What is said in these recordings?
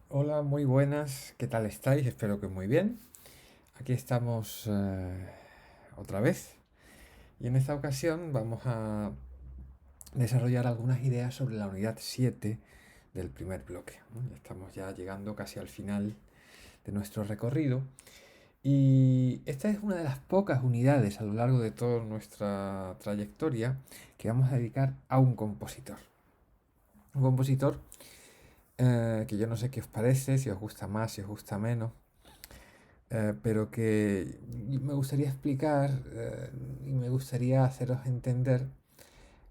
Hola, muy buenas, ¿qué tal estáis? Espero que muy bien. Aquí estamos otra vez y en esta ocasión vamos a desarrollar algunas ideas sobre la unidad 7 del primer bloque, ¿no? Estamos ya llegando casi al final de nuestro recorrido y esta es una de las pocas unidades a lo largo de toda nuestra trayectoria que vamos a dedicar a un compositor. Un compositor que yo no sé qué os parece, si os gusta más, si os gusta menos. Pero que me gustaría explicar y me gustaría haceros entender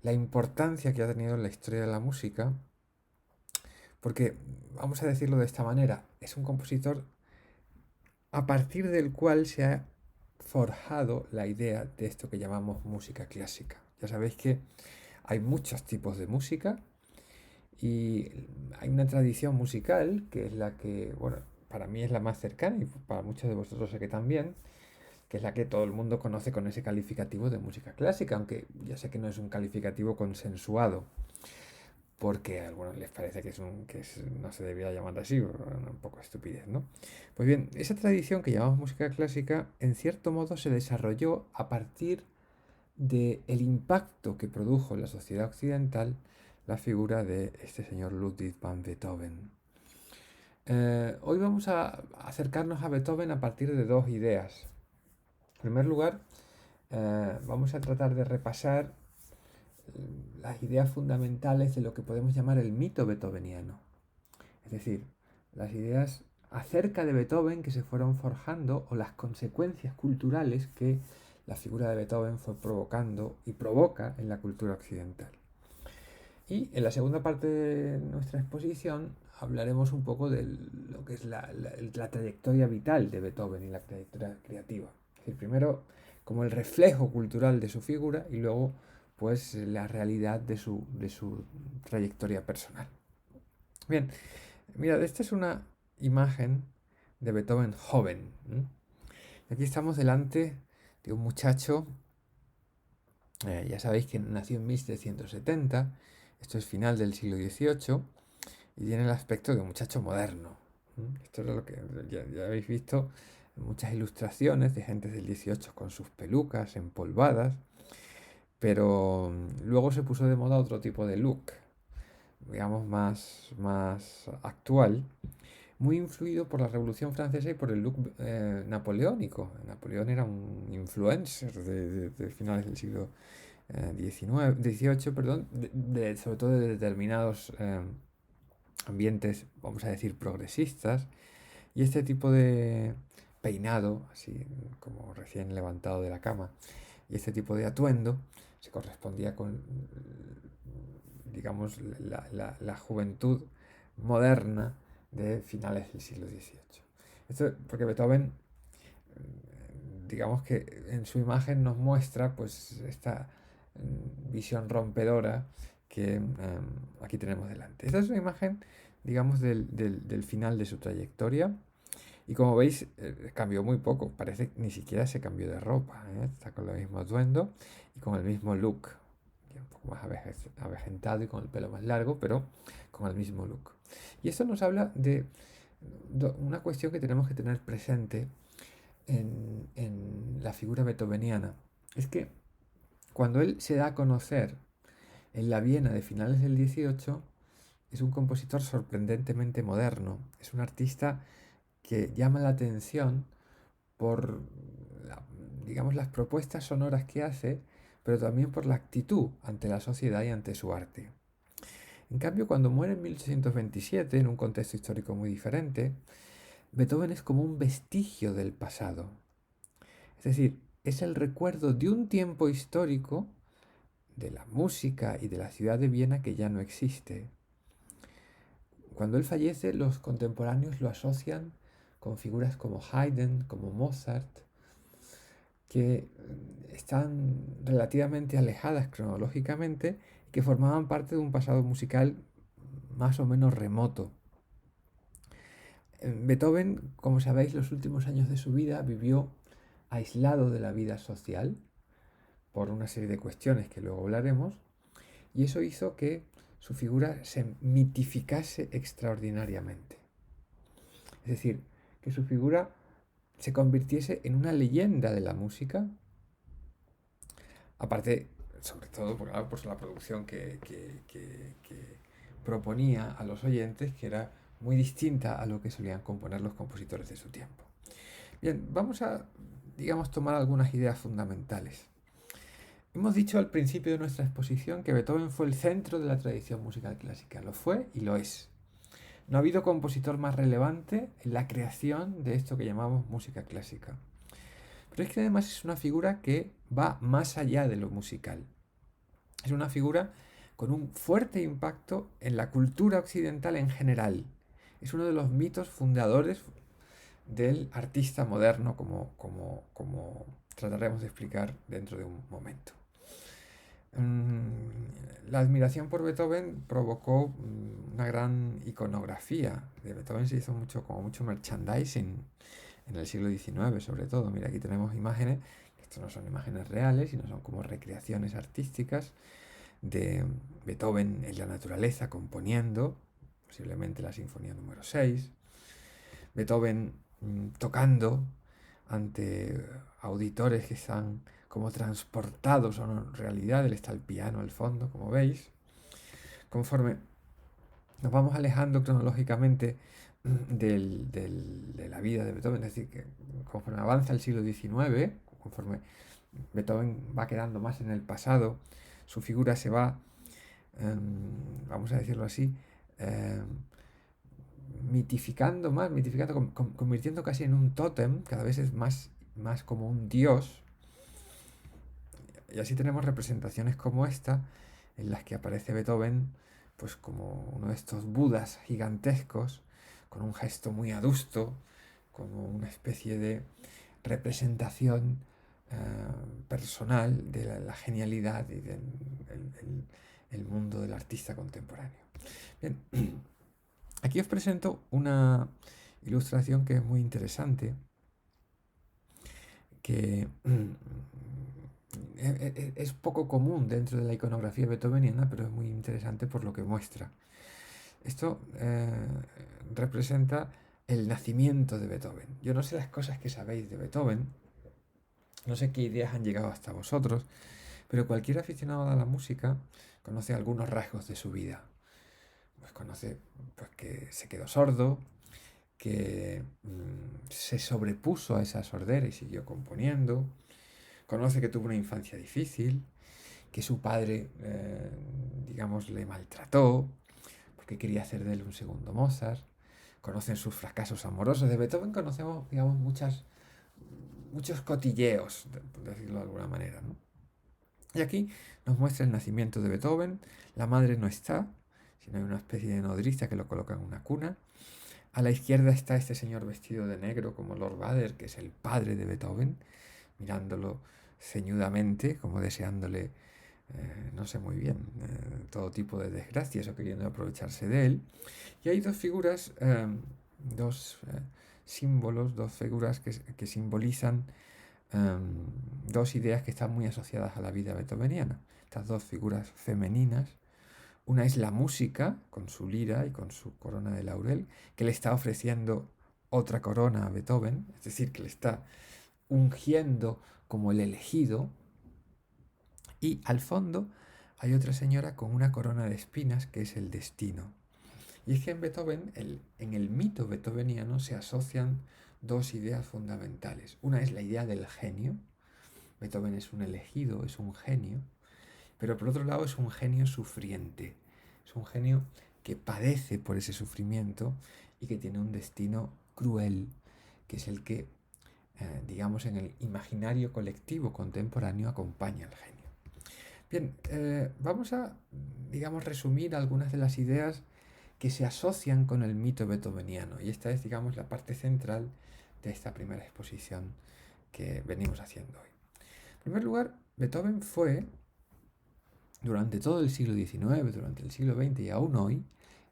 la importancia que ha tenido en la historia de la música, porque, vamos a decirlo de esta manera, es un compositor a partir del cual se ha forjado la idea de esto que llamamos música clásica. Ya sabéis que hay muchos tipos de música y hay una tradición musical que es la que, bueno, para mí es la más cercana y para muchos de vosotros sé que también, que es la que todo el mundo conoce con ese calificativo de música clásica, aunque ya sé que no es un calificativo consensuado, porque a algunos les parece que, no se debería llamar así, un poco estupidez, ¿no? Pues bien, esa tradición que llamamos música clásica, en cierto modo se desarrolló a partir del impacto que produjo en la sociedad occidental la figura de este señor Ludwig van Beethoven. Hoy vamos a acercarnos a Beethoven a partir de dos ideas. En primer lugar, vamos a tratar de repasar las ideas fundamentales de lo que podemos llamar el mito beethoveniano. Es decir, las ideas acerca de Beethoven que se fueron forjando o las consecuencias culturales que la figura de Beethoven fue provocando y provoca en la cultura occidental. Y en la segunda parte de nuestra exposición hablaremos un poco de lo que es la trayectoria vital de Beethoven y la trayectoria creativa. Es decir, primero como el reflejo cultural de su figura y luego pues la realidad de su trayectoria personal. Bien, mirad, esta es una imagen de Beethoven joven. Aquí estamos delante de un muchacho, ya sabéis que nació en 1770, esto es final del siglo XVIII, y tiene el aspecto de un muchacho moderno. Esto es lo que ya habéis visto en muchas ilustraciones de gente del 18 con sus pelucas empolvadas, pero luego se puso de moda otro tipo de look, digamos más actual, muy influido por la Revolución Francesa y por el look napoleónico. Napoleón era un influencer de finales del siglo XIX, XVIII, perdón, sobre todo de determinados ambientes, vamos a decir, progresistas, y este tipo de peinado, así como recién levantado de la cama, y este tipo de atuendo se correspondía con, digamos, la juventud moderna de finales del siglo XVIII. Esto porque Beethoven, digamos que en su imagen nos muestra pues esta visión rompedora que aquí tenemos delante. Esta es una imagen, digamos, del final de su trayectoria. Y como veis, cambió muy poco. Parece que ni siquiera se cambió de ropa. Está con el mismo atuendo y con el mismo look. Un poco más avejentado y con el pelo más largo, pero con el mismo look. Y esto nos habla de una cuestión que tenemos que tener presente en la figura beethoveniana. Es que cuando él se da a conocer en la Viena de finales del 18, es un compositor sorprendentemente moderno. Es un artista que llama la atención por, digamos, las propuestas sonoras que hace, pero también por la actitud ante la sociedad y ante su arte. En cambio, cuando muere en 1827, en un contexto histórico muy diferente, Beethoven es como un vestigio del pasado. Es decir, es el recuerdo de un tiempo histórico de la música y de la ciudad de Viena que ya no existe. Cuando él fallece, los contemporáneos lo asocian con figuras como Haydn, como Mozart, que están relativamente alejadas cronológicamente y que formaban parte de un pasado musical más o menos remoto. Beethoven, como sabéis, los últimos años de su vida vivió aislado de la vida social por una serie de cuestiones que luego hablaremos, y eso hizo que su figura se mitificase extraordinariamente. Es decir, que su figura se convirtiese en una leyenda de la música, aparte, sobre todo por la producción que proponía a los oyentes, que era muy distinta a lo que solían componer los compositores de su tiempo. Bien, vamos a, digamos, tomar algunas ideas fundamentales. Hemos dicho al principio de nuestra exposición que Beethoven fue el centro de la tradición musical clásica. Lo fue y lo es. No ha habido compositor más relevante en la creación de esto que llamamos música clásica. Pero es que además es una figura que va más allá de lo musical. Es una figura con un fuerte impacto en la cultura occidental en general. Es uno de los mitos fundadores del artista moderno, como trataremos de explicar dentro de un momento. La admiración por Beethoven provocó una gran iconografía. De Beethoven se hizo mucho merchandising en el siglo XIX, sobre todo. Mira, aquí tenemos imágenes, esto no son imágenes reales, sino son como recreaciones artísticas de Beethoven en la naturaleza componiendo, posiblemente la Sinfonía número 6, Beethoven tocando ante auditores que están como transportados a una realidad. Él está el piano al fondo, como veis. Conforme nos vamos alejando cronológicamente de la vida de Beethoven, es decir, que conforme avanza el siglo XIX, conforme Beethoven va quedando más en el pasado, su figura se va, vamos a decirlo así, convirtiendo casi en un tótem, cada vez es más como un dios. Y así tenemos representaciones como esta, en las que aparece Beethoven pues como uno de estos budas gigantescos, con un gesto muy adusto, como una especie de representación personal de la genialidad y del el mundo del artista contemporáneo. Bien, aquí os presento una ilustración que es muy interesante, que es poco común dentro de la iconografía beethoveniana, pero es muy interesante por lo que muestra. Esto representa el nacimiento de Beethoven. Yo no sé las cosas que sabéis de Beethoven, no sé qué ideas han llegado hasta vosotros, pero cualquier aficionado a la música conoce algunos rasgos de su vida. Pues conoce pues, que se quedó sordo, que se sobrepuso a esa sordera y siguió componiendo. Conoce que tuvo una infancia difícil, que su padre, digamos, le maltrató porque quería hacer de él un segundo Mozart. Conocen sus fracasos amorosos. De Beethoven conocemos, digamos, muchos cotilleos, por decirlo de alguna manera, ¿no? Y aquí nos muestra el nacimiento de Beethoven. La madre no está, sino hay una especie de nodriza que lo coloca en una cuna. A la izquierda está este señor vestido de negro como Lord Bader, que es el padre de Beethoven, mirándolo ceñudamente, como deseándole, no sé muy bien, todo tipo de desgracias o queriendo aprovecharse de él. Y hay dos figuras, dos símbolos, dos figuras que simbolizan dos ideas que están muy asociadas a la vida beethoveniana. Estas dos figuras femeninas. Una es la música, con su lira y con su corona de laurel, que le está ofreciendo otra corona a Beethoven, es decir, que le está ungiendo como el elegido. Y al fondo hay otra señora con una corona de espinas, que es el destino. Y es que en Beethoven, en el mito beethoveniano, se asocian dos ideas fundamentales. Una es la idea del genio. Beethoven es un elegido, es un genio. Pero por otro lado es un genio sufriente. Es un genio que padece por ese sufrimiento y que tiene un destino cruel, que es el que, digamos, en el imaginario colectivo contemporáneo acompaña al genio. Bien, vamos a, digamos, resumir algunas de las ideas que se asocian con el mito beethoveniano. Y esta es, digamos, la parte central de esta primera exposición que venimos haciendo hoy. En primer lugar, Beethoven fue, durante todo el siglo XIX, durante el siglo XX y aún hoy,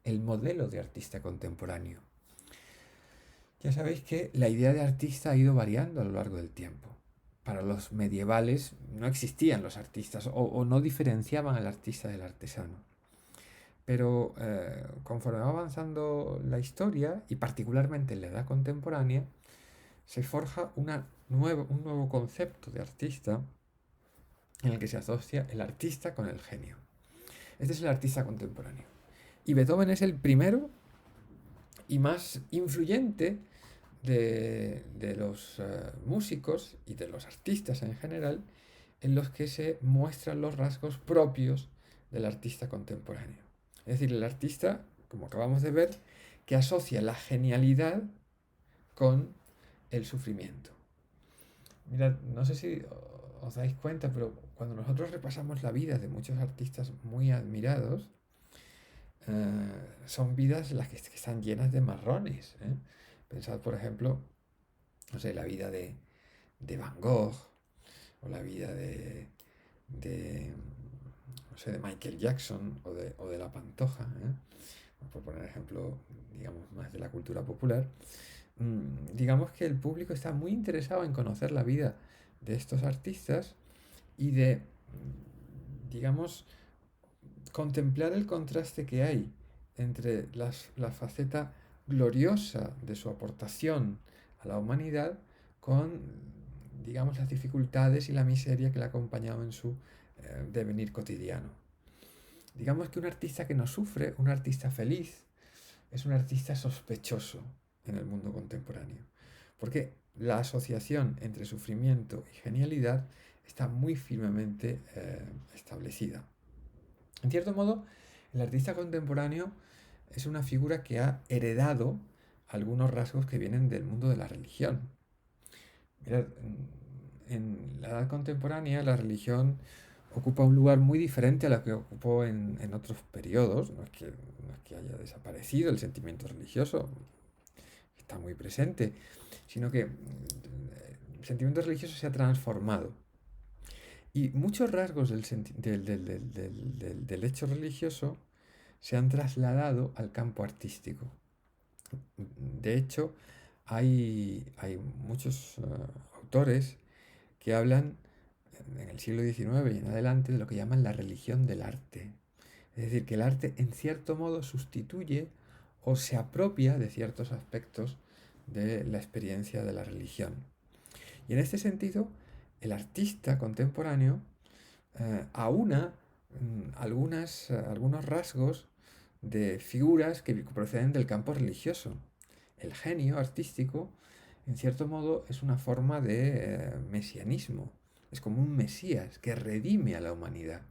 el modelo de artista contemporáneo. Ya sabéis que la idea de artista ha ido variando a lo largo del tiempo. Para los medievales no existían los artistas o no diferenciaban al artista del artesano. Pero conforme va avanzando la historia, y particularmente en la edad contemporánea, se forja un nuevo concepto de artista en el que se asocia el artista con el genio. Este es el artista contemporáneo. Y Beethoven es el primero y más influyente de los músicos y de los artistas en general en los que se muestran los rasgos propios del artista contemporáneo. Es decir, el artista, como acabamos de ver, que asocia la genialidad con el sufrimiento. Mirad, no sé si os dais cuenta, pero cuando nosotros repasamos la vida de muchos artistas muy admirados, son vidas las que están llenas de marrones. Pensad, por ejemplo, no sé, la vida de Van Gogh o la vida de, no sé, de Michael Jackson o de La Pantoja, por poner ejemplo, digamos, más de la cultura popular. Digamos que el público está muy interesado en conocer la vida de estos artistas y de, digamos, contemplar el contraste que hay entre la faceta gloriosa de su aportación a la humanidad con, digamos, las dificultades y la miseria que le ha acompañado en su devenir cotidiano. Digamos que un artista que no sufre, un artista feliz, es un artista sospechoso en el mundo contemporáneo, porque la asociación entre sufrimiento y genialidad está muy firmemente establecida. En cierto modo, el artista contemporáneo es una figura que ha heredado algunos rasgos que vienen del mundo de la religión. Mirad, en la edad contemporánea la religión ocupa un lugar muy diferente a lo que ocupó en otros periodos. No es que haya desaparecido el sentimiento religioso, está muy presente, sino que el sentimiento religioso se ha transformado. Y muchos rasgos del hecho religioso se han trasladado al campo artístico. De hecho, hay muchos autores que hablan en el siglo XIX y en adelante de lo que llaman la religión del arte. Es decir, que el arte en cierto modo sustituye o se apropia de ciertos aspectos de la experiencia de la religión. Y en este sentido, el artista contemporáneo aúna algunos rasgos de figuras que proceden del campo religioso. El genio artístico, en cierto modo, es una forma de mesianismo. Es como un mesías que redime a la humanidad.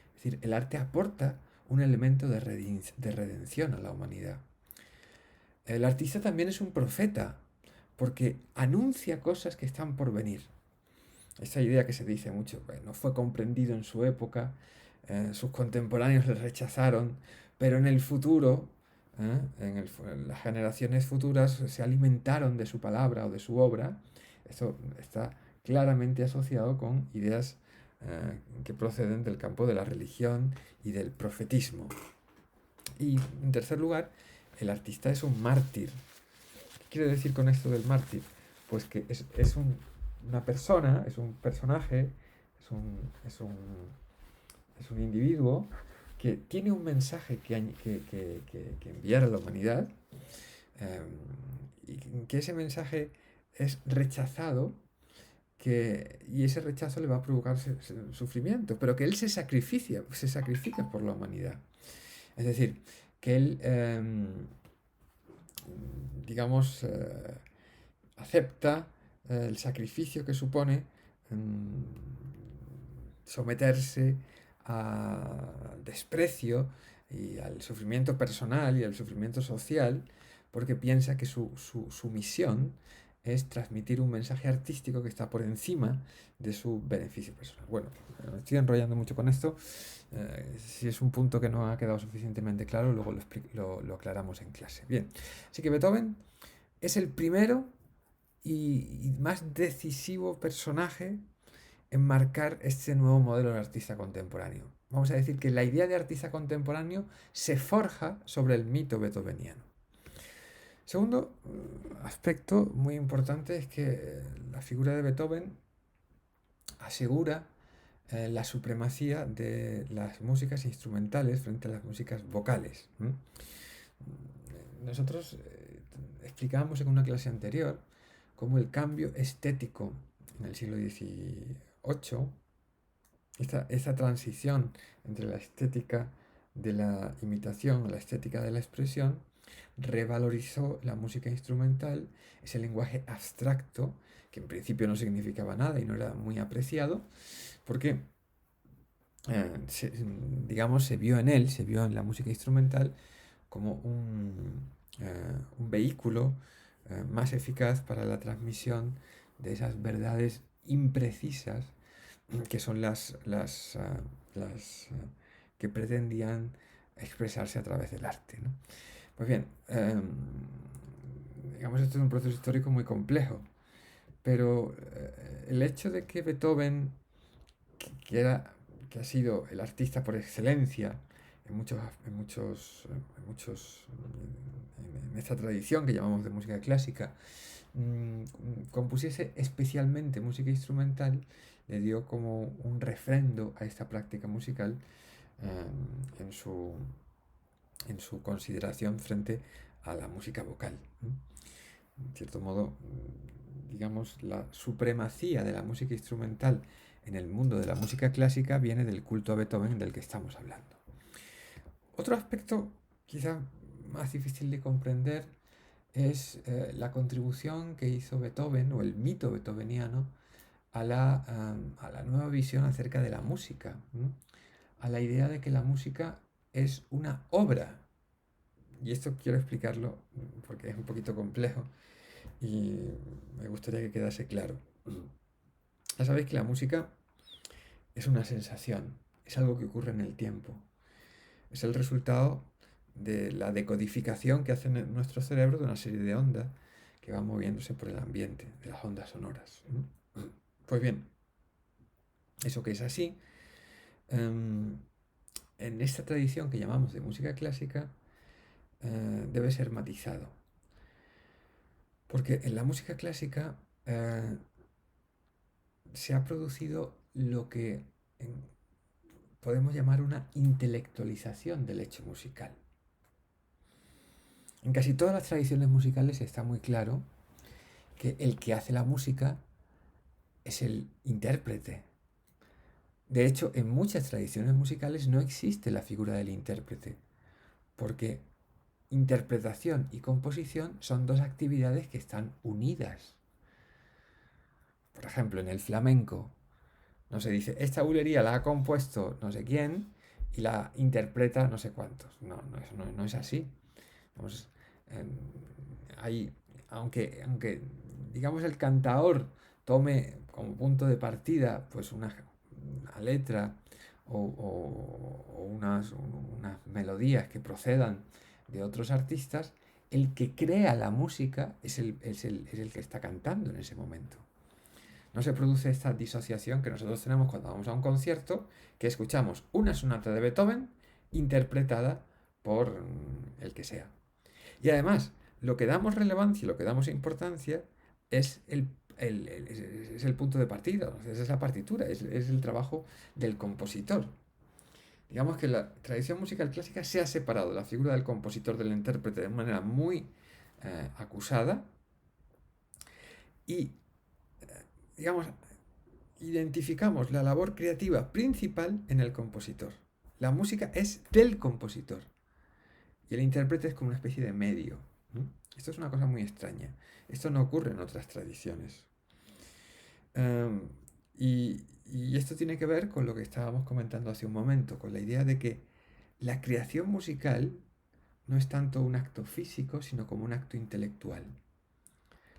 Es decir, el arte aporta un elemento de redención a la humanidad. El artista también es un profeta, porque anuncia cosas que están por venir. Esa idea que se dice mucho, no fue comprendido en su época, sus contemporáneos le rechazaron, pero en el futuro, en las generaciones futuras se alimentaron de su palabra o de su obra. Esto está claramente asociado con ideas que proceden del campo de la religión y del profetismo. Y en tercer lugar, el artista es un mártir. ¿Qué quiere decir con esto del mártir? Pues que una persona, es un personaje, es un individuo que tiene un mensaje que enviar a la humanidad, y que ese mensaje es rechazado, y ese rechazo le va a provocar sufrimiento, pero que él se sacrifica por la humanidad. Es decir, que él, digamos, acepta el sacrificio que supone someterse al desprecio y al sufrimiento personal y al sufrimiento social, porque piensa que su misión es transmitir un mensaje artístico que está por encima de su beneficio personal. Bueno, me estoy enrollando mucho con esto. Si es un punto que no ha quedado suficientemente claro, luego lo aclaramos en clase. Bien, así que Beethoven es el primero y más decisivo personaje en marcar este nuevo modelo de artista contemporáneo. Vamos a decir que la idea de artista contemporáneo se forja sobre el mito beethoveniano. Segundo aspecto muy importante es que la figura de Beethoven asegura la supremacía de las músicas instrumentales frente a las músicas vocales. Nosotros explicábamos en una clase anterior cómo el cambio estético en el siglo XVIII, esta transición entre la estética de la imitación a la estética de la expresión, revalorizó la música instrumental, ese lenguaje abstracto que en principio no significaba nada y no era muy apreciado, porque se vio en él, se vio en la música instrumental como un vehículo más eficaz para la transmisión de esas verdades imprecisas que son las que pretendían expresarse a través del arte, ¿no? Pues bien, digamos, esto es un proceso histórico muy complejo, pero el hecho de que Beethoven, que, era, que ha sido el artista por excelencia en en esta tradición que llamamos de música clásica, compusiese especialmente música instrumental, le dio como un refrendo a esta práctica musical en su consideración frente a la música vocal. En cierto modo, digamos, la supremacía de la música instrumental en el mundo de la música clásica viene del culto a Beethoven del que estamos hablando. Otro aspecto quizá más difícil de comprender es la contribución que hizo Beethoven o el mito beethoveniano a la nueva visión acerca de la música, a la idea de que la música es una obra. Y esto quiero explicarlo porque es un poquito complejo y me gustaría que quedase claro. Ya sabéis que la música es una sensación, es algo que ocurre en el tiempo. Es el resultado de la decodificación que hace nuestro cerebro de una serie de ondas que van moviéndose por el ambiente, de las ondas sonoras. Pues bien, eso que es así, en esta tradición que llamamos de música clásica, debe ser matizado. Porque en la música clásica se ha producido lo que podemos llamar una intelectualización del hecho musical. En casi todas las tradiciones musicales está muy claro que el que hace la música es el intérprete. De hecho, en muchas tradiciones musicales no existe la figura del intérprete, porque interpretación y composición son dos actividades que están unidas. Por ejemplo, en el flamenco no se dice, esta bulería la ha compuesto no sé quién y la interpreta no sé cuántos. No es así. Vamos, aunque digamos el cantaor tome como punto de partida pues una letra o unas melodías que procedan de otros artistas, el que crea la música es el que está cantando en ese momento. No se produce esta disociación que nosotros tenemos cuando vamos a un concierto, que escuchamos una sonata de Beethoven interpretada por el que sea. Y además, lo que damos relevancia y lo que damos importancia es es el punto de partida, es la partitura, es el trabajo del compositor. Digamos que la tradición musical clásica se ha separado la figura del compositor del intérprete de manera muy acusada y, digamos, identificamos la labor creativa principal en el compositor. La música es del compositor y el intérprete es como una especie de medio. Esto es una cosa muy extraña. Esto no ocurre en otras tradiciones. Um, y esto tiene que ver con lo que estábamos comentando hace un momento, con la idea de que la creación musical no es tanto un acto físico, sino como un acto intelectual.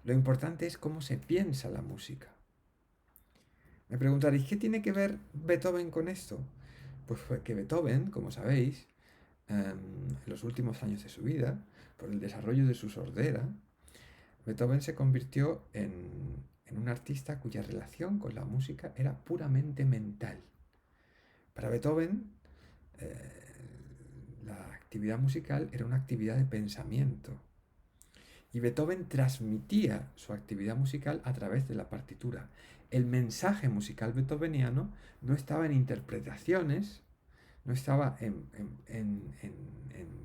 Lo importante es cómo se piensa la música. Me preguntaréis, ¿qué tiene que ver Beethoven con esto? Pues fue que Beethoven, como sabéis, en los últimos años de su vida, por el desarrollo de su sordera, Beethoven se convirtió en un artista cuya relación con la música era puramente mental. Para Beethoven, la actividad musical era una actividad de pensamiento. Y Beethoven transmitía su actividad musical a través de la partitura. El mensaje musical beethoveniano no estaba en interpretaciones, no estaba en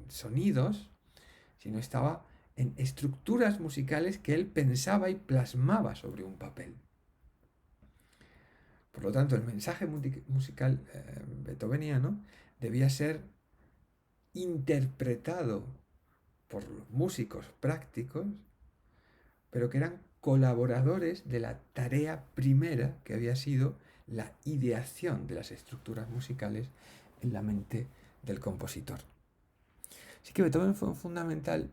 sonidos, sino estaba en estructuras musicales que él pensaba y plasmaba sobre un papel. Por lo tanto, el mensaje musical beethoveniano debía ser interpretado por los músicos prácticos, pero que eran colaboradores de la tarea primera que había sido la ideación de las estructuras musicales en la mente del compositor. Así que Beethoven fue fundamental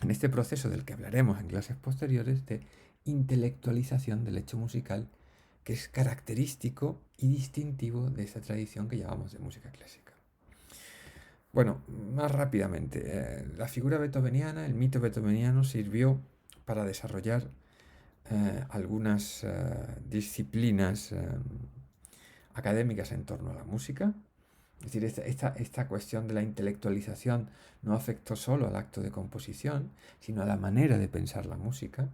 en este proceso del que hablaremos en clases posteriores de intelectualización del hecho musical, que es característico y distintivo de esta tradición que llamamos de música clásica. Bueno, más rápidamente, la figura beethoveniana, el mito beethoveniano sirvió para desarrollar algunas disciplinas académicas en torno a la música. Es decir, esta cuestión de la intelectualización no afectó solo al acto de composición, sino a la manera de pensar la música.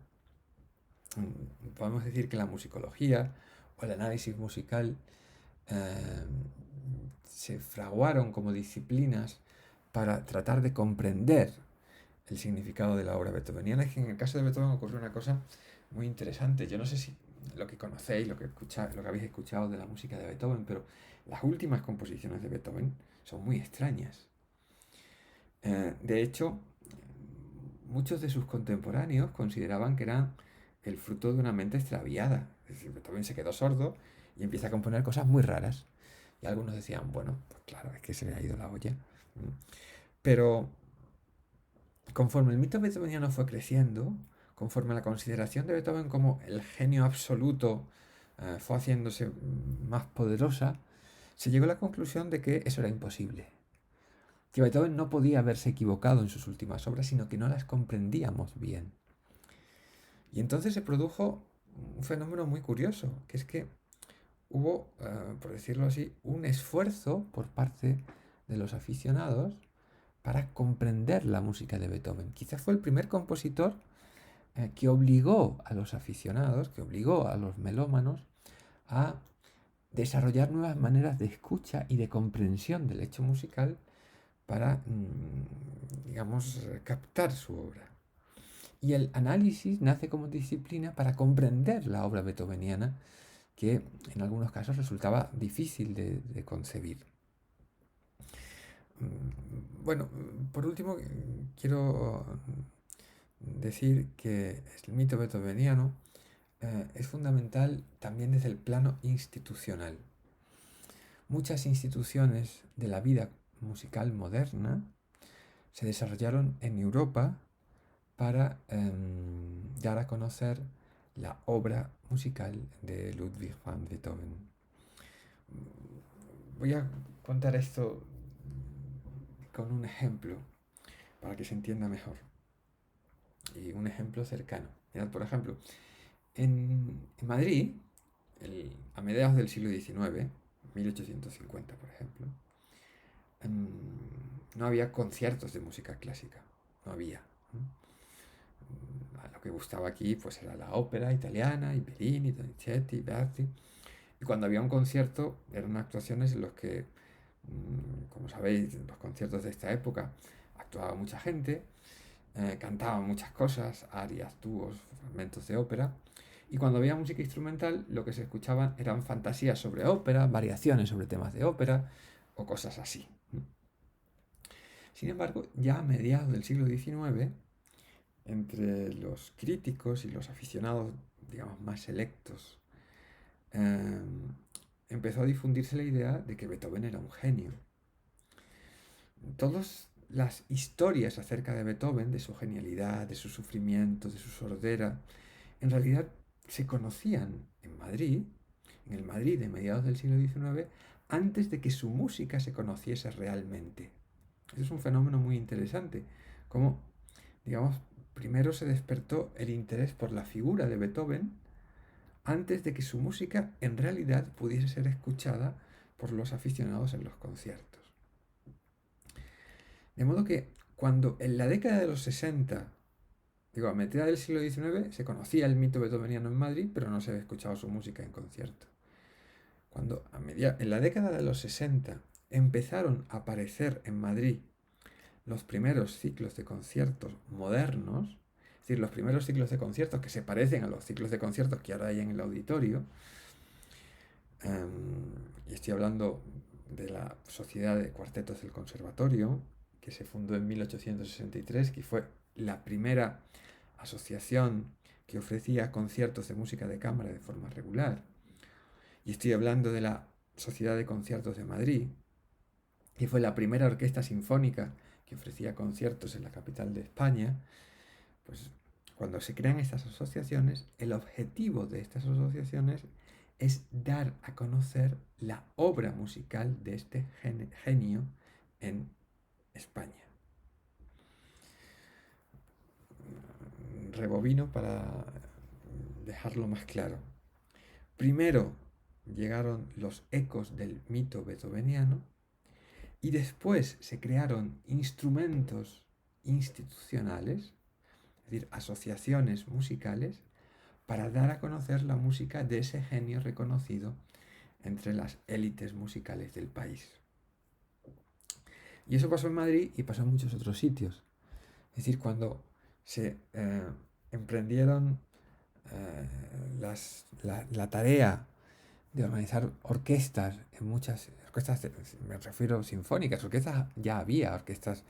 Podemos decir que la musicología o el análisis musical se fraguaron como disciplinas para tratar de comprender el significado de la obra beethoveniana. Es que en el caso de Beethoven ocurrió una cosa muy interesante. Yo no sé si lo que conocéis, lo que habéis escuchado de la música de Beethoven, pero las últimas composiciones de Beethoven son muy extrañas. De hecho, muchos de sus contemporáneos consideraban que eran el fruto de una mente extraviada. Es decir, Beethoven se quedó sordo y empieza a componer cosas muy raras. Y algunos decían, bueno, pues claro, es que se le ha ido la olla. Pero conforme el mito beethoveniano fue creciendo, conforme la consideración de Beethoven como el genio absoluto fue haciéndose más poderosa, se llegó a la conclusión de que eso era imposible. Que Beethoven no podía haberse equivocado en sus últimas obras, sino que no las comprendíamos bien. Y entonces se produjo un fenómeno muy curioso, que es que hubo, por decirlo así, un esfuerzo por parte de los aficionados para comprender la música de Beethoven. Quizás fue el primer compositor que obligó a los aficionados, que obligó a los melómanos a desarrollar nuevas maneras de escucha y de comprensión del hecho musical para, digamos, captar su obra. Y el análisis nace como disciplina para comprender la obra beethoveniana, que en algunos casos resultaba difícil de concebir. Bueno, por último, quiero decir que el mito beethoveniano es fundamental también desde el plano institucional. Muchas instituciones de la vida musical moderna se desarrollaron en Europa para dar a conocer la obra musical de Ludwig van Beethoven. Voy a contar esto con un ejemplo para que se entienda mejor. Y un ejemplo cercano. Mirad, por ejemplo, en Madrid, a mediados del siglo XIX, 1850 por ejemplo, no había conciertos de música clásica, no había. Lo que gustaba aquí pues era la ópera italiana, y Bellini, Donizetti, Berti. Y cuando había un concierto, eran actuaciones en las que, como sabéis, en los conciertos de esta época actuaba mucha gente, cantaban muchas cosas, arias, dúos, fragmentos de ópera. Y cuando había música instrumental, lo que se escuchaban eran fantasías sobre ópera, variaciones sobre temas de ópera o cosas así. Sin embargo, ya a mediados del siglo XIX, entre los críticos y los aficionados, digamos, más selectos, empezó a difundirse la idea de que Beethoven era un genio. Todas las historias acerca de Beethoven, de su genialidad, de su sufrimiento, de su sordera, en realidad se conocían en Madrid, en el Madrid de mediados del siglo XIX, antes de que su música se conociese realmente. Eso es un fenómeno muy interesante, como, digamos, primero se despertó el interés por la figura de Beethoven antes de que su música en realidad pudiese ser escuchada por los aficionados en los conciertos. De modo que cuando en la década de los 60 digo, a mitad del siglo XIX se conocía el mito beethoveniano en Madrid, pero no se había escuchado su música en concierto. Cuando en la década de los 60 empezaron a aparecer en Madrid los primeros ciclos de conciertos modernos, es decir, los primeros ciclos de conciertos que se parecen a los ciclos de conciertos que ahora hay en el auditorio, y estoy hablando de la Sociedad de Cuartetos del Conservatorio, que se fundó en 1863, que fue la primera asociación que ofrecía conciertos de música de cámara de forma regular. Y estoy hablando de la Sociedad de Conciertos de Madrid, que fue la primera orquesta sinfónica que ofrecía conciertos en la capital de España. Pues cuando se crean estas asociaciones, el objetivo de estas asociaciones es dar a conocer la obra musical de este genio en España. Rebobino para dejarlo más claro. Primero llegaron los ecos del mito beethoveniano y después se crearon instrumentos institucionales, es decir, asociaciones musicales, para dar a conocer la música de ese genio reconocido entre las élites musicales del país. Y eso pasó en Madrid y pasó en muchos otros sitios. Es decir, cuando se emprendieron la tarea de organizar orquestas, en muchas orquestas, me refiero sinfónicas, orquestas ya había, orquestas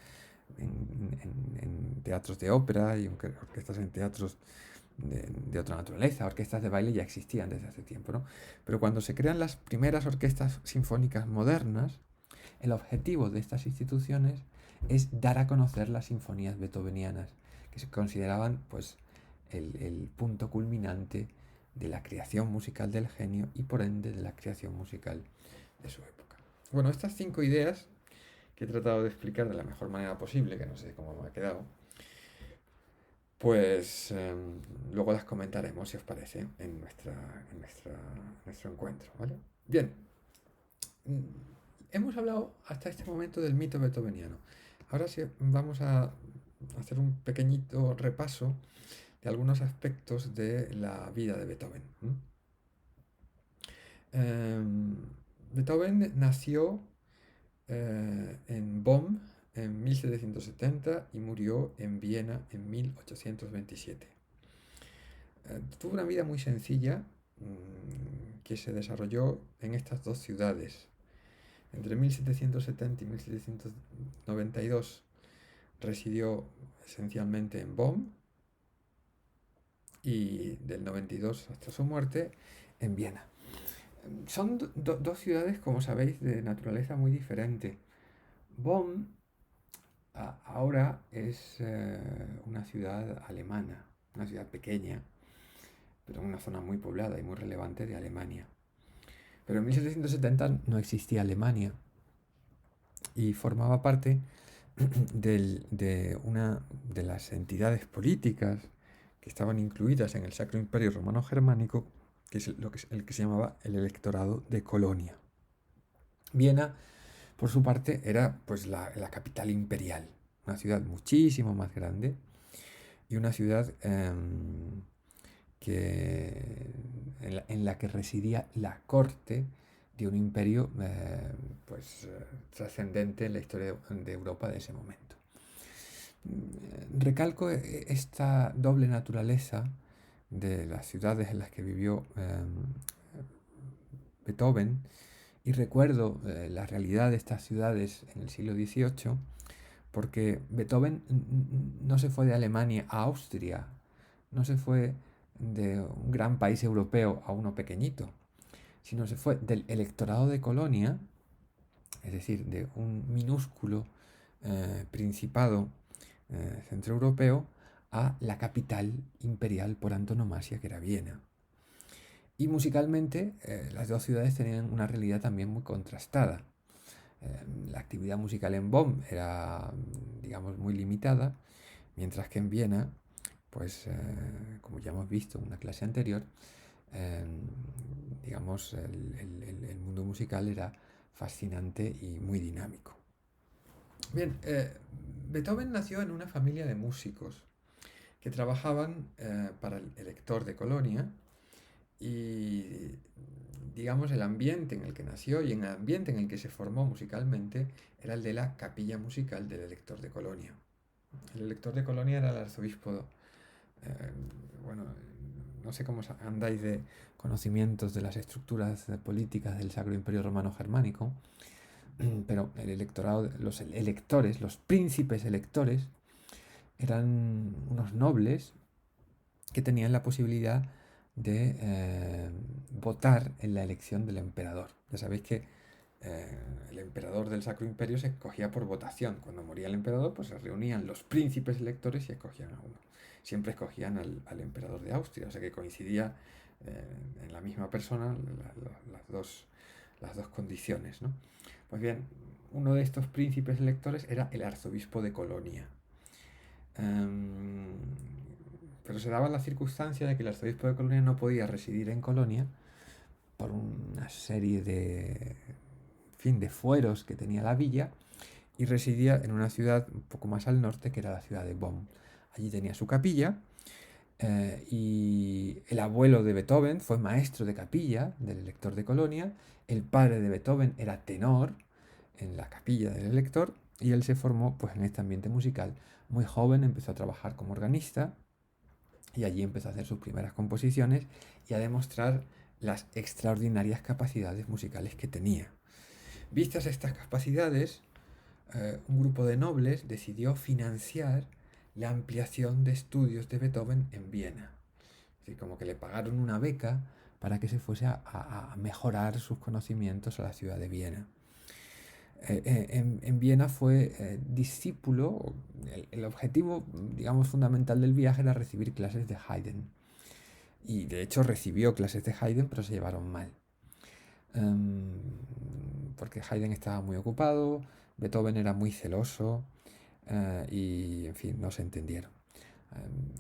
en teatros de ópera y orquestas en teatros de otra naturaleza, orquestas de baile ya existían desde hace tiempo, ¿no? Pero cuando se crean las primeras orquestas sinfónicas modernas, el objetivo de estas instituciones es dar a conocer las sinfonías beethovenianas, que se consideraban pues el punto culminante de la creación musical del genio y por ende de la creación musical de su época. Bueno, estas 5 ideas que he tratado de explicar de la mejor manera posible, que no sé cómo me ha quedado, pues luego las comentaremos, si os parece, en nuestro encuentro, ¿vale? Bien, hemos hablado hasta este momento del mito beethoveniano. Ahora sí vamos a hacer un pequeñito repaso de algunos aspectos de la vida de Beethoven. Beethoven nació en Bonn en 1770 y murió en Viena en 1827. Tuvo una vida muy sencilla que se desarrolló en estas dos ciudades. Entre 1770 y 1792 residió esencialmente en Bonn y del 92 hasta su muerte en Viena. Son dos ciudades, como sabéis, de naturaleza muy diferente. Bonn ahora es una ciudad alemana, una ciudad pequeña, pero en una zona muy poblada y muy relevante de Alemania. Pero en 1770 no existía Alemania y formaba parte de una de las entidades políticas que estaban incluidas en el Sacro Imperio Romano Germánico, que es el que se llamaba el Electorado de Colonia. Viena, por su parte, era pues la capital imperial, una ciudad muchísimo más grande y una ciudad en la que residía la corte de un imperio trascendente en la historia de Europa de ese momento. Recalco esta doble naturaleza de las ciudades en las que vivió Beethoven y recuerdo la realidad de estas ciudades en el siglo XVIII porque Beethoven no se fue de Alemania a Austria, no se fue de un gran país europeo a uno pequeñito, sino se fue del electorado de Colonia, es decir, de un minúsculo principado centroeuropeo, a la capital imperial por antonomasia, que era Viena. Y musicalmente las dos ciudades tenían una realidad también muy contrastada. La actividad musical en Bonn era, digamos, muy limitada, mientras que en Viena, pues, como ya hemos visto en una clase anterior, digamos, el mundo musical era fascinante y muy dinámico. Bien, Beethoven nació en una familia de músicos. que trabajaban para el elector de Colonia y, digamos, el ambiente en el que nació y en el ambiente en el que se formó musicalmente era el de la capilla musical del elector de Colonia. El elector de Colonia era el arzobispo, eh, bueno, no sé cómo andáis de conocimientos de las estructuras políticas del Sacro Imperio Romano Germánico, pero el electorado, los electores, los príncipes electores, eran unos nobles que tenían la posibilidad de votar en la elección del emperador. Ya sabéis que el emperador del Sacro Imperio se escogía por votación. Cuando moría el emperador, pues se reunían los príncipes electores y escogían a uno. Siempre escogían al emperador de Austria, o sea que coincidía en la misma persona las dos condiciones, ¿no? Pues bien, uno de estos príncipes electores era el arzobispo de Colonia. Pero se daba la circunstancia de que el arzobispo de Colonia no podía residir en Colonia por una serie de fueros que tenía la villa, y residía en una ciudad un poco más al norte, que era la ciudad de Bonn. Allí tenía su capilla, y el abuelo de Beethoven fue maestro de capilla del elector de Colonia, el padre de Beethoven era tenor en la capilla del elector, y él se formó pues en este ambiente musical. Muy joven empezó a trabajar como organista y allí empezó a hacer sus primeras composiciones y a demostrar las extraordinarias capacidades musicales que tenía. Vistas estas capacidades, un grupo de nobles decidió financiar la ampliación de estudios de Beethoven en Viena. Es decir, como que le pagaron una beca para que se fuese a mejorar sus conocimientos a la ciudad de Viena. En Viena fue discípulo, el objetivo, digamos, fundamental del viaje era recibir clases de Haydn. Y de hecho recibió clases de Haydn, pero se llevaron mal. Porque Haydn estaba muy ocupado, Beethoven era muy celoso, y, en fin, no se entendieron.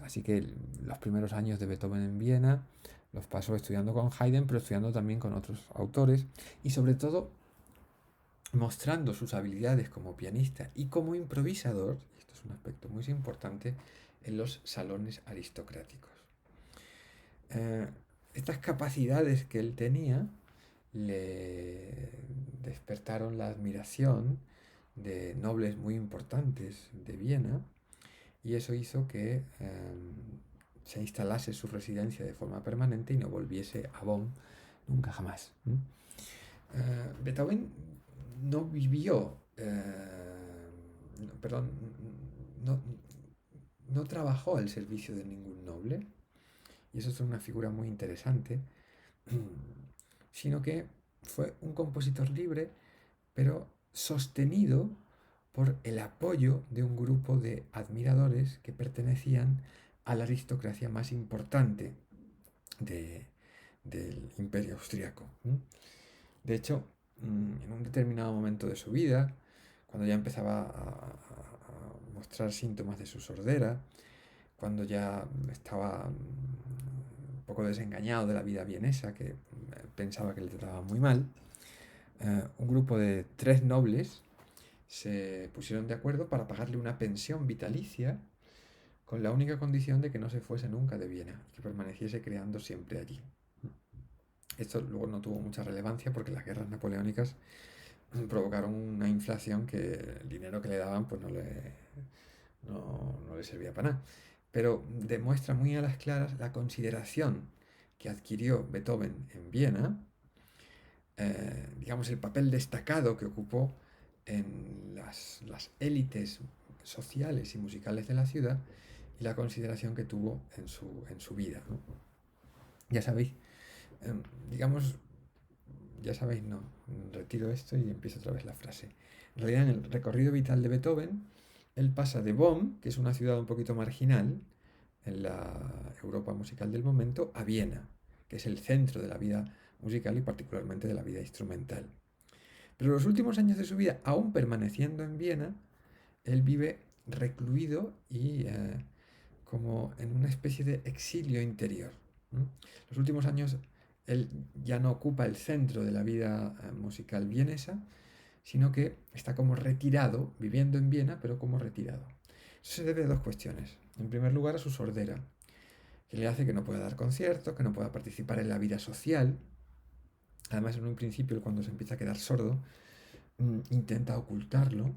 Así que los primeros años de Beethoven en Viena los pasó estudiando con Haydn, pero estudiando también con otros autores, y sobre todo mostrando sus habilidades como pianista y como improvisador, y esto es un aspecto muy importante, en los salones aristocráticos. Estas capacidades que él tenía le despertaron la admiración de nobles muy importantes de Viena, y eso hizo que se instalase su residencia de forma permanente y no volviese a Bonn nunca jamás. Beethoven no vivió, perdón, no, no trabajó al servicio de ningún noble, y eso es una figura muy interesante, sino que fue un compositor libre, pero sostenido por el apoyo de un grupo de admiradores que pertenecían a la aristocracia más importante del Imperio Austriaco. De hecho, en un determinado momento de su vida, cuando ya empezaba a mostrar síntomas de su sordera, cuando ya estaba un poco desengañado de la vida vienesa, que pensaba que le trataba muy mal, un grupo de 3 nobles se pusieron de acuerdo para pagarle una pensión vitalicia, con la única condición de que no se fuese nunca de Viena, que permaneciese creando siempre allí. Esto luego no tuvo mucha relevancia porque las guerras napoleónicas provocaron una inflación que el dinero que le daban pues no le servía para nada. Pero demuestra muy a las claras la consideración que adquirió Beethoven en Viena, digamos el papel destacado que ocupó en las élites sociales y musicales de la ciudad, y la consideración que tuvo en su vida, ¿no? Ya sabéis, digamos, ya sabéis, no, retiro esto y empiezo otra vez la frase. En realidad, en el recorrido vital de Beethoven, él pasa de Bonn, que es una ciudad un poquito marginal en la Europa musical del momento, a Viena, que es el centro de la vida musical y particularmente de la vida instrumental. Pero los últimos años de su vida, aún permaneciendo en Viena, él vive recluido y como en una especie de exilio interior. Los últimos años él ya no ocupa el centro de la vida musical vienesa, sino que está como retirado, viviendo en Viena, pero como retirado. Eso se debe a dos cuestiones. En primer lugar, a su sordera, que le hace que no pueda dar conciertos, que no pueda participar en la vida social. Además, en un principio, cuando se empieza a quedar sordo, intenta ocultarlo,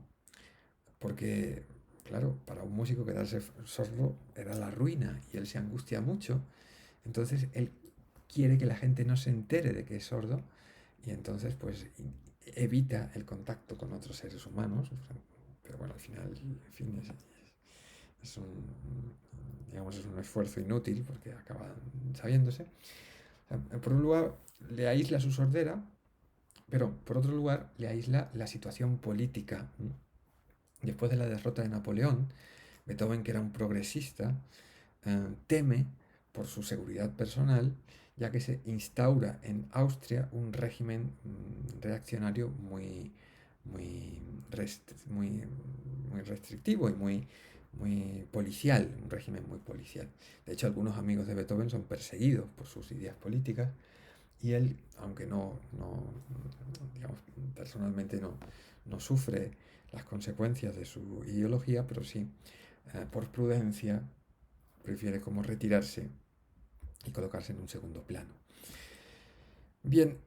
porque, claro, para un músico quedarse sordo era la ruina y él se angustia mucho. Entonces, él quiere que la gente no se entere de que es sordo y entonces, pues, evita el contacto con otros seres humanos. Pero bueno, al final, en fin, es un, digamos, es un esfuerzo inútil porque acaban sabiéndose. Por un lugar, le aísla su sordera, pero por otro lugar, le aísla la situación política. Después de la derrota de Napoleón, Beethoven, que era un progresista, teme por su seguridad personal, ya que se instaura en Austria un régimen reaccionario muy, muy restrictivo y muy policial, un régimen muy policial. De hecho, algunos amigos de Beethoven son perseguidos por sus ideas políticas y él, aunque digamos, personalmente no sufre las consecuencias de su ideología, pero sí, por prudencia, prefiere como retirarse y colocarse en un segundo plano. Bien,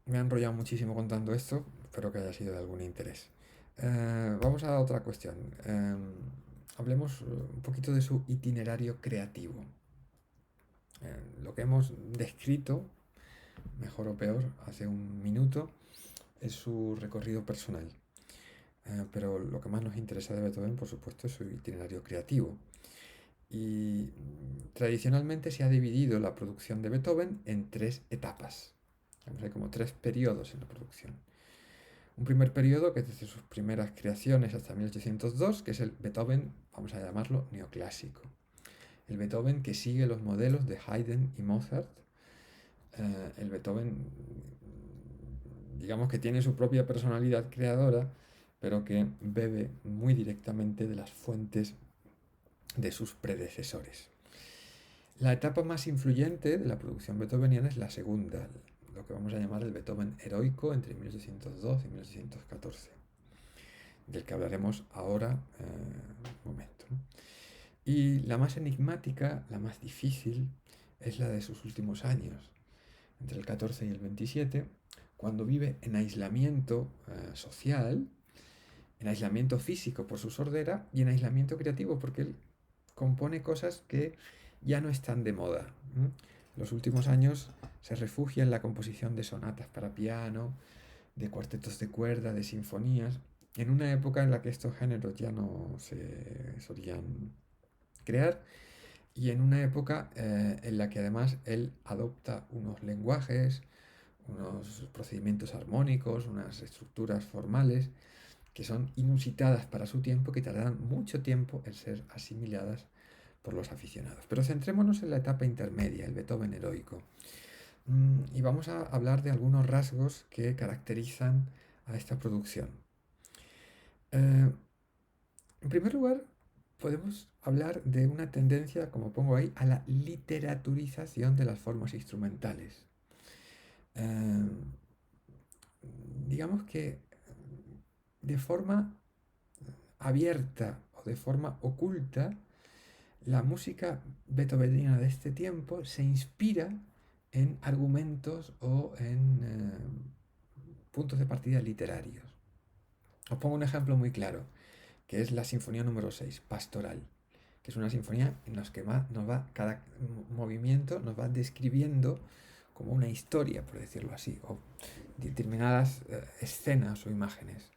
me he enrollado muchísimo contando esto, espero que haya sido de algún interés. Vamos a otra cuestión. Hablemos un poquito de su itinerario creativo. Lo que hemos descrito, mejor o peor, hace un minuto, es su recorrido personal. Pero lo que más nos interesa de Beethoven, por supuesto, es su itinerario creativo. Y tradicionalmente se ha dividido la producción de Beethoven en tres etapas. Hay como tres periodos en la producción. Un primer periodo que es desde sus primeras creaciones hasta 1802, que es el Beethoven, vamos a llamarlo, neoclásico. El Beethoven que sigue los modelos de Haydn y Mozart. El Beethoven, digamos que tiene su propia personalidad creadora, pero que bebe muy directamente de las fuentes de sus predecesores. La etapa más influyente de la producción beethoveniana es la segunda, lo que vamos a llamar el Beethoven heroico entre 1802 y 1814, del que hablaremos ahora un momento. Y la más enigmática, la más difícil, es la de sus últimos años, entre el 14 y el 27, cuando vive en aislamiento social, en aislamiento físico por su sordera y en aislamiento creativo porque él compone cosas que ya no están de moda. Los últimos años se refugia en la composición de sonatas para piano, de cuartetos de cuerda, de sinfonías, en una época en la que estos géneros ya no se solían crear y en una época en la que además él adopta unos lenguajes, unos procedimientos armónicos, unas estructuras formales que son inusitadas para su tiempo, que tardarán mucho tiempo en ser asimiladas por los aficionados. Pero centrémonos en la etapa intermedia, el Beethoven heroico. Y vamos a hablar de algunos rasgos que caracterizan a esta producción. En primer lugar, podemos hablar de una tendencia, como pongo ahí, a la literaturización de las formas instrumentales. Digamos que de forma abierta o de forma oculta, la música beethoveniana de este tiempo se inspira en argumentos o en puntos de partida literarios. Os pongo un ejemplo muy claro, que es la Sinfonía número 6, Pastoral, que es una sinfonía en la que cada movimiento nos va describiendo como una historia, por decirlo así, o determinadas escenas o imágenes.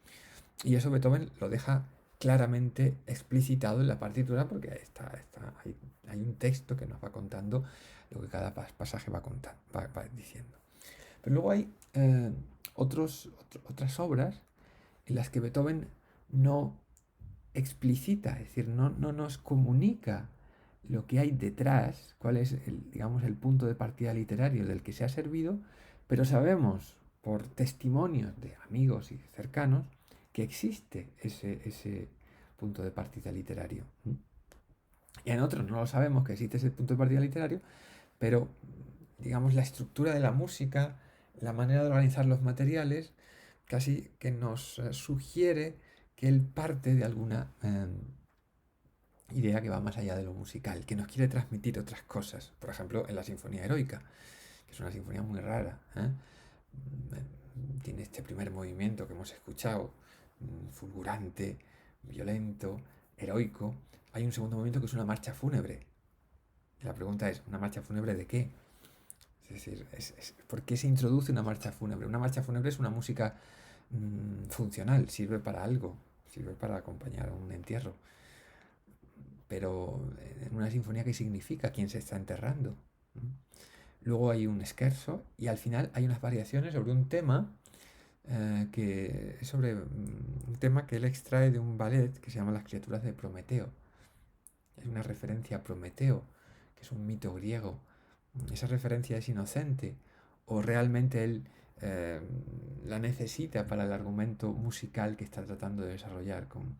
Y eso Beethoven lo deja claramente explicitado en la partitura porque hay un texto que nos va contando lo que cada pasaje va diciendo. Pero luego hay otras obras en las que Beethoven no explicita, es decir, no nos comunica lo que hay detrás, cuál es digamos, el punto de partida literario del que se ha servido, pero sabemos por testimonios de amigos y cercanos que existe ese punto de partida literario. Y en otros no lo sabemos que existe ese punto de partida literario, pero digamos la estructura de la música, la manera de organizar los materiales, casi que nos sugiere que él parte de alguna idea que va más allá de lo musical, que nos quiere transmitir otras cosas. Por ejemplo, en la Sinfonía Heroica, que es una sinfonía muy rara, ¿eh? Tiene este primer movimiento que hemos escuchado, fulgurante, violento, heroico. Hay un segundo movimiento que es una marcha fúnebre. Y la pregunta es, ¿una marcha fúnebre de qué? Es decir, ¿por qué se introduce una marcha fúnebre? Una marcha fúnebre es una música funcional, sirve para algo, sirve para acompañar un entierro. Pero en una sinfonía, ¿qué significa? ¿Quién se está enterrando? Luego hay un scherzo y al final hay unas variaciones sobre un tema que es sobre un tema que él extrae de un ballet que se llama Las criaturas de Prometeo. Es una referencia a Prometeo, que es un mito griego. ¿Esa referencia es inocente o realmente él la necesita para el argumento musical que está tratando de desarrollar con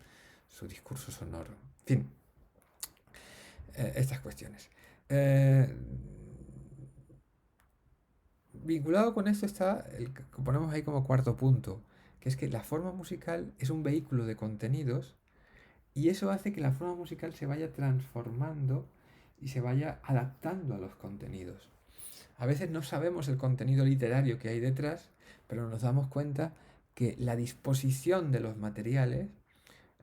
su discurso sonoro? En fin, estas cuestiones. Vinculado con esto está el que ponemos ahí como cuarto punto, que es que la forma musical es un vehículo de contenidos y eso hace que la forma musical se vaya transformando y se vaya adaptando a los contenidos. A veces no sabemos el contenido literario que hay detrás, pero nos damos cuenta que la disposición de los materiales,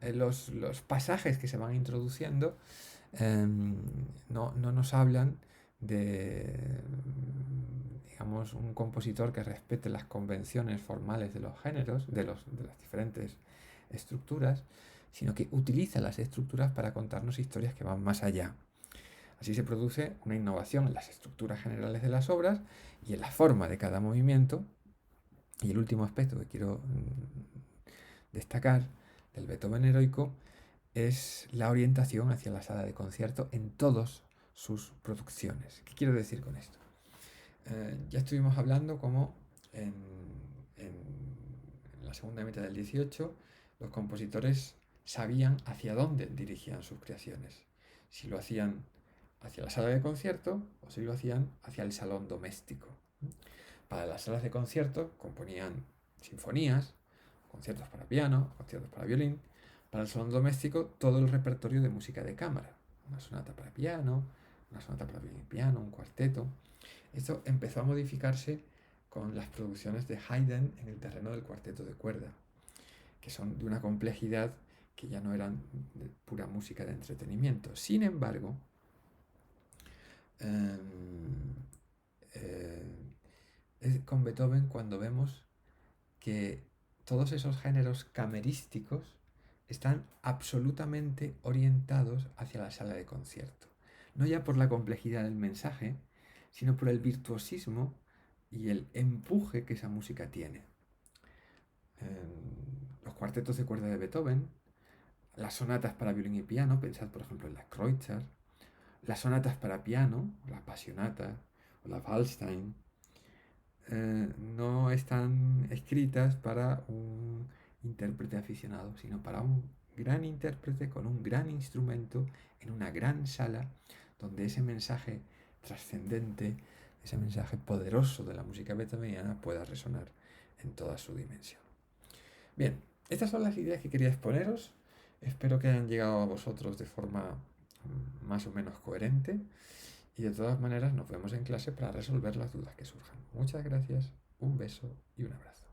los pasajes que se van introduciendo, no nos hablan de, digamos, un compositor que respete las convenciones formales de los géneros, de las diferentes estructuras, sino que utiliza las estructuras para contarnos historias que van más allá. Así se produce una innovación en las estructuras generales de las obras y en la forma de cada movimiento. Y el último aspecto que quiero destacar del Beethoven heroico es la orientación hacia la sala de concierto en todas sus producciones. ¿Qué quiero decir con esto? Ya estuvimos hablando como en la segunda mitad del 18 los compositores sabían hacia dónde dirigían sus creaciones. Si lo hacían hacia la sala de concierto o si lo hacían hacia el salón doméstico. Para las salas de concierto componían sinfonías, conciertos para piano, conciertos para violín. Para el salón doméstico todo el repertorio de música de cámara. Una sonata para piano, una sonata para violín y piano, un cuarteto. Esto empezó a modificarse con las producciones de Haydn en el terreno del cuarteto de cuerda, que son de una complejidad que ya no eran de pura música de entretenimiento. Sin embargo, es con Beethoven cuando vemos que todos esos géneros camerísticos están absolutamente orientados hacia la sala de concierto. No ya por la complejidad del mensaje, sino por el virtuosismo y el empuje que esa música tiene. Los cuartetos de cuerda de Beethoven, las sonatas para violín y piano, pensad por ejemplo en la Kreutzer, las sonatas para piano, la Passionata o la Waldstein, no están escritas para un intérprete aficionado, sino para un gran intérprete con un gran instrumento en una gran sala donde ese mensaje trascendente, ese mensaje poderoso de la música beethoveniana pueda resonar en toda su dimensión. Bien, estas son las ideas que quería exponeros. Espero que hayan llegado a vosotros de forma más o menos coherente. Y de todas maneras nos vemos en clase para resolver las dudas que surjan. Muchas gracias, un beso y un abrazo.